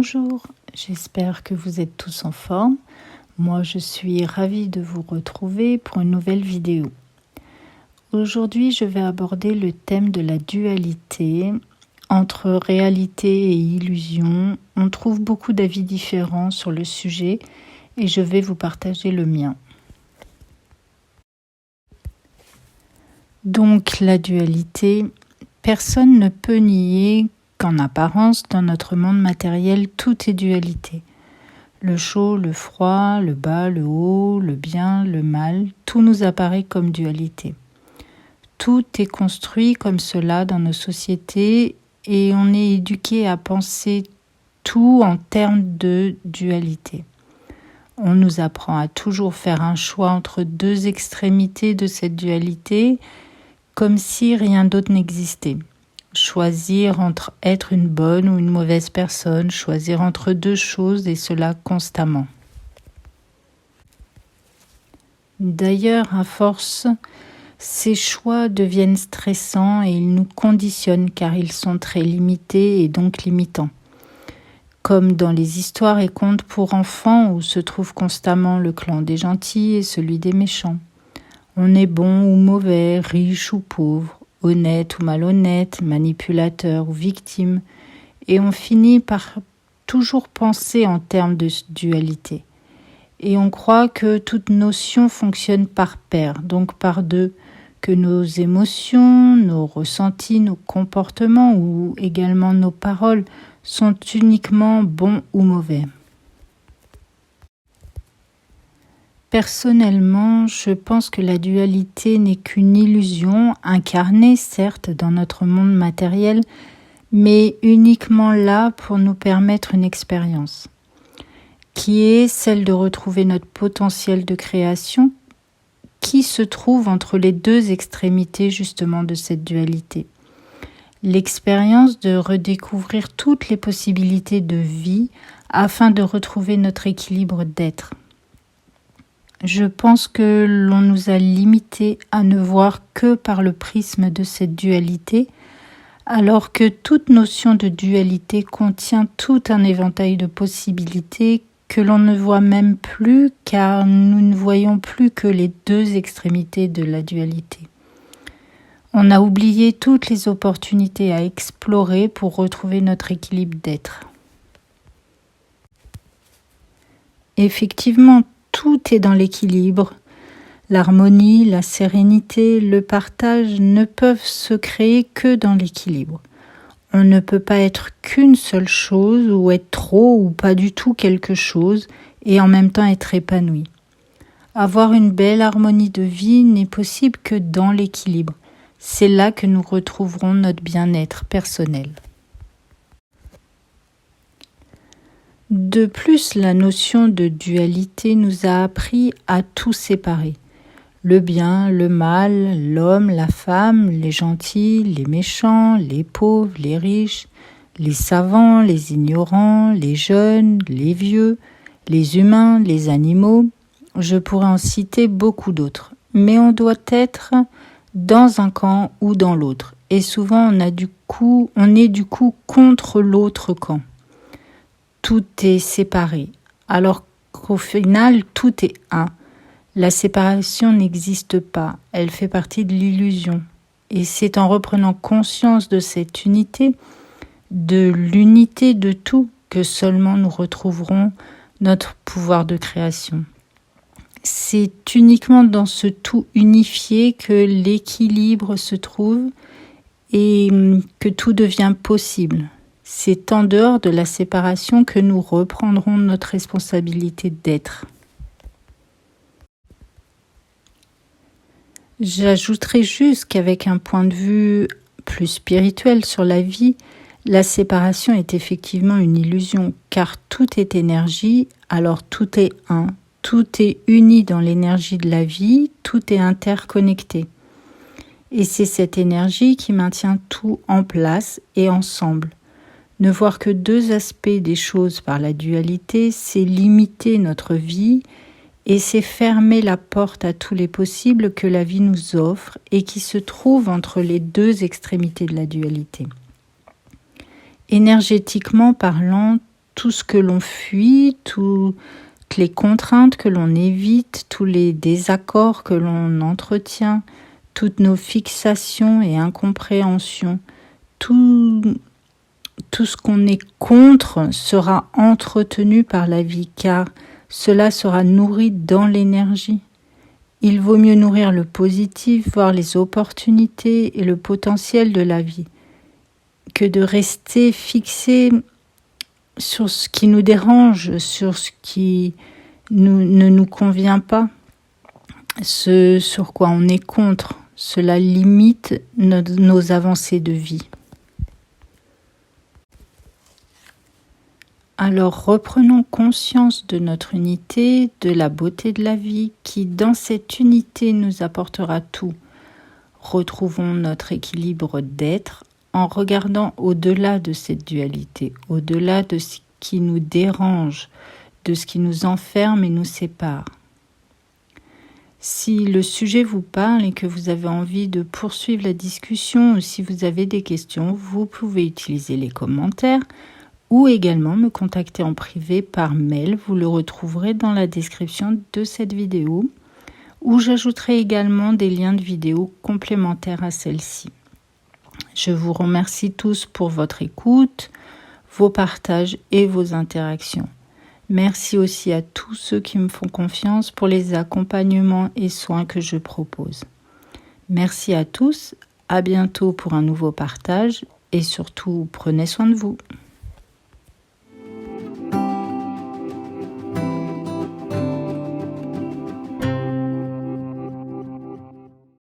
Bonjour, j'espère que vous êtes tous en forme. Moi, je suis ravie de vous retrouver pour une nouvelle vidéo. Aujourd'hui, je vais aborder le thème de la dualité. Entre réalité et illusion, on trouve beaucoup d'avis différents sur le sujet et je vais vous partager le mien. Donc, la dualité, personne ne peut nier qu'en apparence, dans notre monde matériel, tout est dualité. Le chaud, le froid, le bas, le haut, le bien, le mal, tout nous apparaît comme dualité. Tout est construit comme cela dans nos sociétés et on est éduqué à penser tout en termes de dualité. On nous apprend à toujours faire un choix entre deux extrémités de cette dualité, comme si rien d'autre n'existait. Choisir entre être une bonne ou une mauvaise personne, choisir entre deux choses et cela constamment. D'ailleurs, à force, ces choix deviennent stressants et ils nous conditionnent car ils sont très limités et donc limitants. Comme dans les histoires et contes pour enfants où se trouve constamment le clan des gentils et celui des méchants. On est bon ou mauvais, riche ou pauvre, honnête ou malhonnête, manipulateur ou victime, et on finit par toujours penser en termes de dualité. Et on croit que toute notion fonctionne par paire, donc par deux, que nos émotions, nos ressentis, nos comportements ou également nos paroles sont uniquement bons ou mauvais. Personnellement, je pense que la dualité n'est qu'une illusion, incarnée certes dans notre monde matériel, mais uniquement là pour nous permettre une expérience, qui est celle de retrouver notre potentiel de création, qui se trouve entre les deux extrémités justement de cette dualité. L'expérience de redécouvrir toutes les possibilités de vie afin de retrouver notre équilibre d'être. Je pense que l'on nous a limités à ne voir que par le prisme de cette dualité, alors que toute notion de dualité contient tout un éventail de possibilités que l'on ne voit même plus car nous ne voyons plus que les deux extrémités de la dualité. On a oublié toutes les opportunités à explorer pour retrouver notre équilibre d'être. Effectivement, tout est dans l'équilibre. L'harmonie, la sérénité, le partage ne peuvent se créer que dans l'équilibre. On ne peut pas être qu'une seule chose ou être trop ou pas du tout quelque chose et en même temps être épanoui. Avoir une belle harmonie de vie n'est possible que dans l'équilibre. C'est là que nous retrouverons notre bien-être personnel. De plus, la notion de dualité nous a appris à tout séparer. Le bien, le mal, l'homme, la femme, les gentils, les méchants, les pauvres, les riches, les savants, les ignorants, les jeunes, les vieux, les humains, les animaux. Je pourrais en citer beaucoup d'autres. Mais on doit être dans un camp ou dans l'autre. Et souvent, on est du coup contre l'autre camp. Tout est séparé, alors qu'au final, tout est un. La séparation n'existe pas, elle fait partie de l'illusion. Et c'est en reprenant conscience de cette unité, de l'unité de tout, que seulement nous retrouverons notre pouvoir de création. C'est uniquement dans ce tout unifié que l'équilibre se trouve et que tout devient possible. C'est en dehors de la séparation que nous reprendrons notre responsabilité d'être. J'ajouterai juste qu'avec un point de vue plus spirituel sur la vie, la séparation est effectivement une illusion, car tout est énergie, alors tout est un, tout est uni dans l'énergie de la vie, tout est interconnecté. Et c'est cette énergie qui maintient tout en place et ensemble. Ne voir que deux aspects des choses par la dualité, c'est limiter notre vie et c'est fermer la porte à tous les possibles que la vie nous offre et qui se trouvent entre les deux extrémités de la dualité. Énergétiquement parlant, tout ce que l'on fuit, toutes les contraintes que l'on évite, tous les désaccords que l'on entretient, toutes nos fixations et incompréhensions, tout ce qu'on est contre sera entretenu par la vie, car cela sera nourri dans l'énergie. Il vaut mieux nourrir le positif, voir les opportunités et le potentiel de la vie, que de rester fixé sur ce qui nous dérange, sur ce qui ne nous convient pas, ce sur quoi on est contre. Cela limite nos avancées de vie. Alors reprenons conscience de notre unité, de la beauté de la vie qui dans cette unité nous apportera tout. Retrouvons notre équilibre d'être en regardant au-delà de cette dualité, au-delà de ce qui nous dérange, de ce qui nous enferme et nous sépare. Si le sujet vous parle et que vous avez envie de poursuivre la discussion ou si vous avez des questions, vous pouvez utiliser les commentaires ou également me contacter en privé par mail. Vous le retrouverez dans la description de cette vidéo où j'ajouterai également des liens de vidéos complémentaires à celle-ci. Je vous remercie tous pour votre écoute, vos partages et vos interactions. Merci aussi à tous ceux qui me font confiance pour les accompagnements et soins que je propose. Merci à tous, à bientôt pour un nouveau partage et surtout prenez soin de vous.